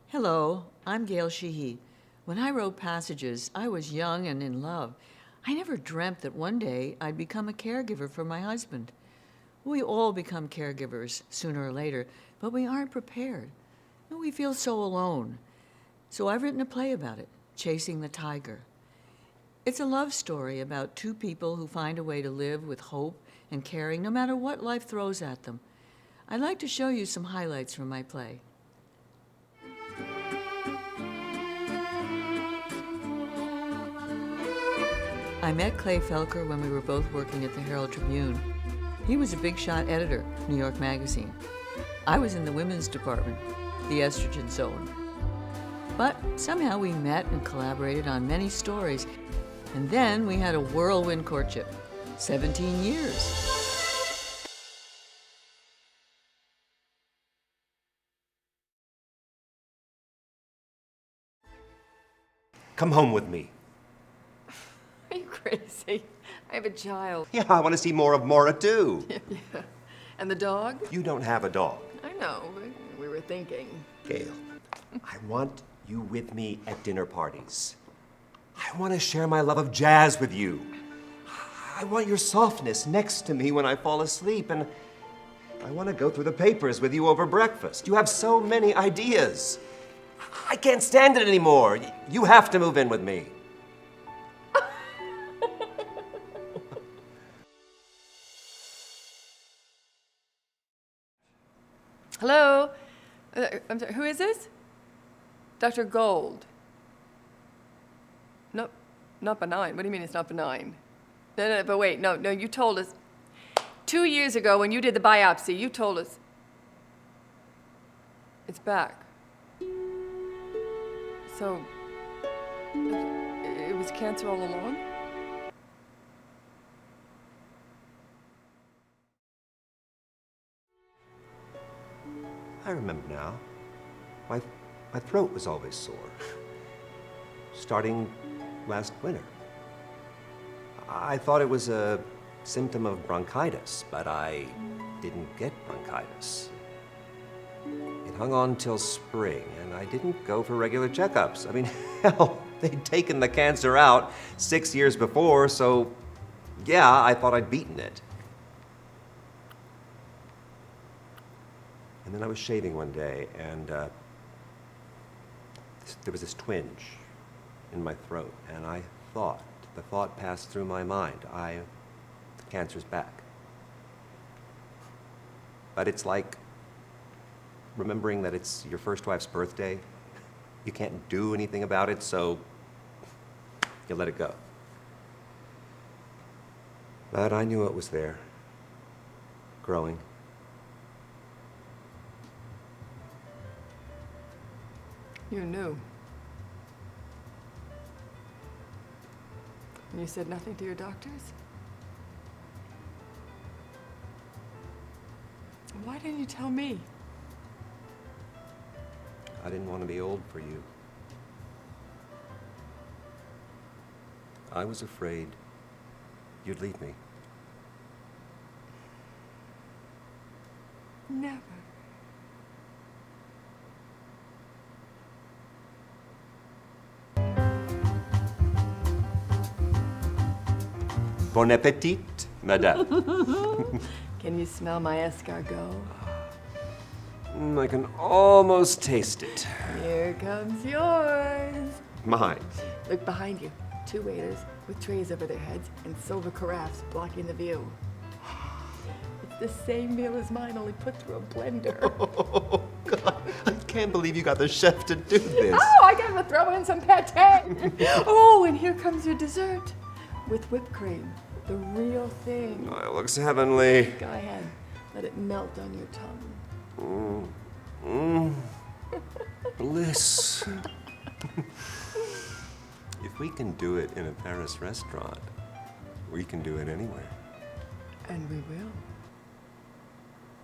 Hello, I'm Gail Sheehy. When I wrote Passages, I was young and in love. I never dreamt that one day I'd become a caregiver for my husband. We all become caregivers sooner or later, but we aren't prepared. And we feel so alone. So I've written a play about it, Chasing the Tiger. It's a love story about two people who find a way to live with hope and caring no matter what life throws at them. I'd like to show you some highlights from my play. I met Clay Felker when we were both working at the Herald Tribune. He was a big shot editor, New York Magazine. I was in the women's department, the estrogen zone. But somehow we met and collaborated on many stories, and then we had a whirlwind courtship, 17 years. Come home with me. Are you crazy? I have a child. Yeah, I want to see more of Maura too. Yeah. And the dog? You don't have a dog. I know. We were thinking. Gail, I want you with me at dinner parties. I want to share my love of jazz with you. I want your softness next to me when I fall asleep, and I want to go through the papers with you over breakfast. You have so many ideas. I can't stand it anymore. You have to move in with me. Hello? I'm sorry, who is this? Dr. Gold. No, not benign. What do you mean it's not benign? No, but wait, no, you told us. 2 years ago when you did the biopsy, you told us. It's back. So, it was cancer all along? I remember now. My throat was always sore. Starting last winter. I thought it was a symptom of bronchitis, but I didn't get bronchitis. It hung on till spring, and I didn't go for regular checkups. I mean, hell, they'd taken the cancer out 6 years before, so yeah, I thought I'd beaten it. And then I was shaving one day, and there was this twinge in my throat, and the thought passed through my mind, the cancer's back. But it's like remembering that it's your first wife's birthday. You can't do anything about it, so you let it go. But I knew it was there, growing. You knew. And you said nothing to your doctors? Why didn't you tell me? I didn't want to be old for you. I was afraid you'd leave me. Never. Bon appetit, madame. Can you smell my escargot? I can almost taste it. Here comes yours. Mine. Look behind you. 2 waiters with trays over their heads and silver carafes blocking the view. It's the same meal as mine, only put through a blender. Oh, God. I can't believe you got the chef to do this. Oh, I gotta throw in some pate. Oh, and here comes your dessert with whipped cream. The real thing. Oh, it looks heavenly. Go ahead. Let it melt on your tongue. Bliss. If we can do it in a Paris restaurant, we can do it anywhere. And we will.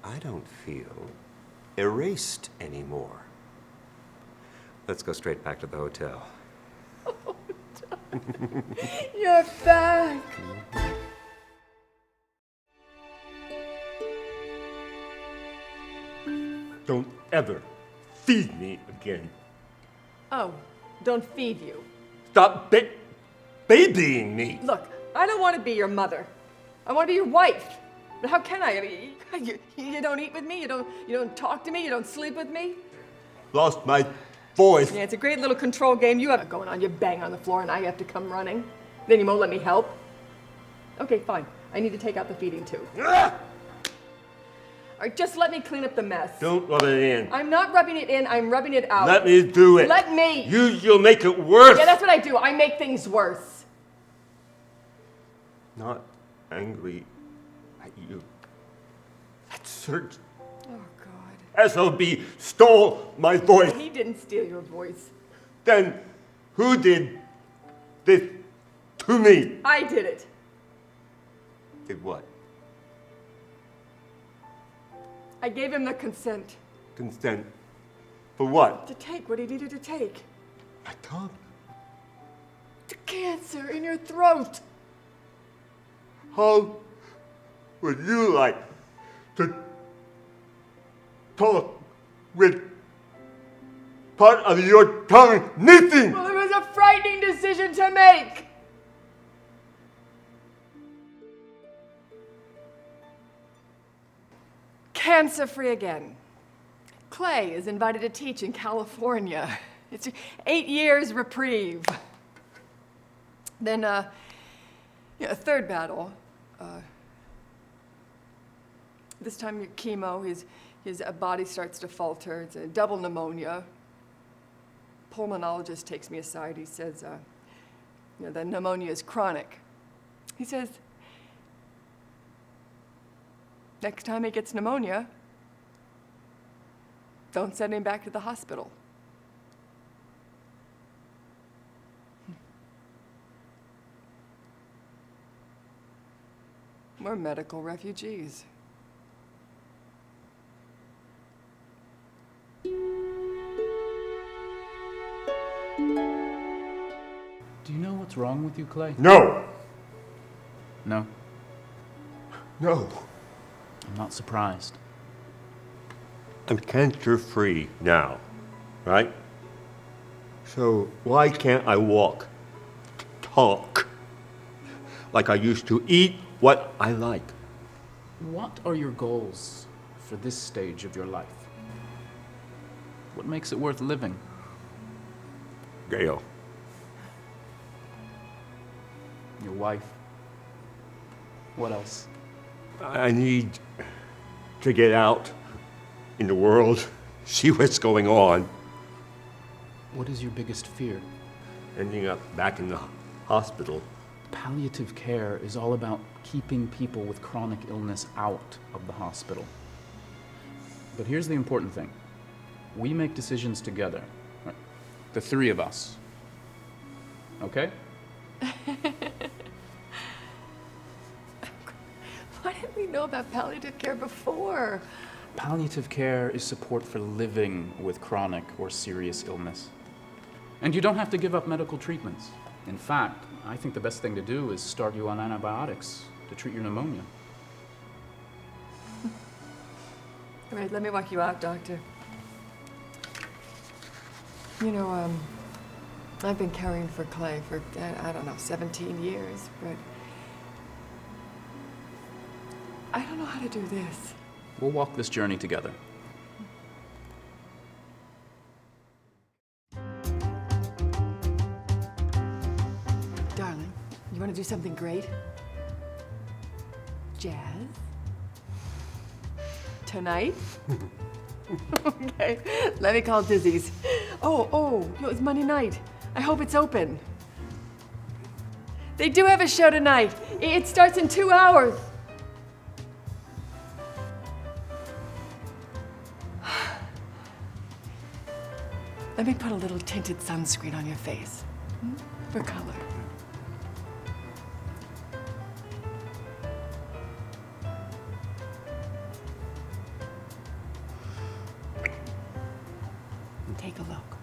I don't feel erased anymore. Let's go straight back to the hotel. Oh, you're back. Don't ever feed me again. Oh, don't feed you. Stop babying me. Look, I don't want to be your mother. I want to be your wife. But how can I? I mean, you don't eat with me. You don't talk to me. You don't sleep with me. Lost my voice. Yeah, it's a great little control game you have it going on. You bang on the floor and I have to come running. Then you won't let me help. Okay, fine. I need to take out the feeding tube. Ah! All right, just let me clean up the mess. Don't rub it in. I'm not rubbing it in. I'm rubbing it out. Let me do it. Let me. You'll make it worse. Yeah, that's what I do. I make things worse. Not angry at you. That search Oh, God. SOB stole my voice. He didn't steal your voice. Then who did this to me? I did it. Did what? I gave him the consent Consent. For what? to take what he needed to take. My tongue. The cancer in your throat. How would you like to talk with part of your tongue missing? Well, it was a frightening decision to make. Cancer-free again. Clay is invited to teach in California. It's 8 years reprieve. Then, a third battle. This time your chemo, his body starts to falter. It's a double pneumonia. Pulmonologist takes me aside. He says, the pneumonia is chronic. He says, next time he gets pneumonia, don't send him back to the hospital. We're medical refugees. Do you know what's wrong with you, Clay? No. No, No. I'm not surprised. I'm cancer-free now, right? So why can't I walk, talk, like I used to, eat what I like? What are your goals for this stage of your life? What makes it worth living? Gail. Your wife? What else? I need to get out in the world, see what's going on. What is your biggest fear? Ending up back in the hospital. Palliative care is all about keeping people with chronic illness out of the hospital. But here's the important thing. We make decisions together. Right? The three of us. Okay? Why didn't we know about palliative care before? Palliative care is support for living with chronic or serious illness. And you don't have to give up medical treatments. In fact, I think the best thing to do is start you on antibiotics to treat your pneumonia. All right, let me walk you out, doctor. I've been caring for Clay for, I don't know, 17 years, but I don't know how to do this. We'll walk this journey together. Darling, you want to do something great? Jazz? Tonight? Okay, let me call Dizzy's. Oh, it's Monday night. I hope it's open. They do have a show tonight. It starts in 2 hours. Let me put a little tinted sunscreen on your face. For color. And take a look.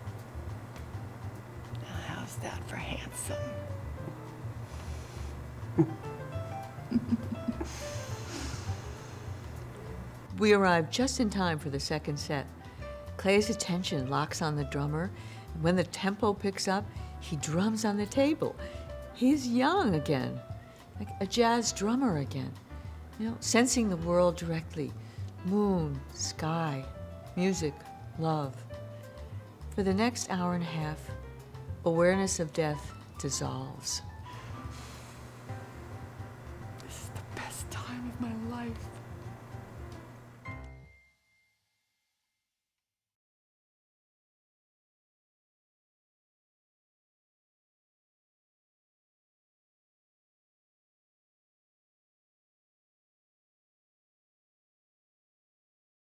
Now, how's that for handsome? We arrive just in time for the second set. Clay's attention locks on the drummer, When the tempo picks up, he drums on the table. He's young again, like a jazz drummer again, sensing the world directly. Moon, sky, music, love. For the next hour and a half, awareness of death dissolves. This is the best time of my life.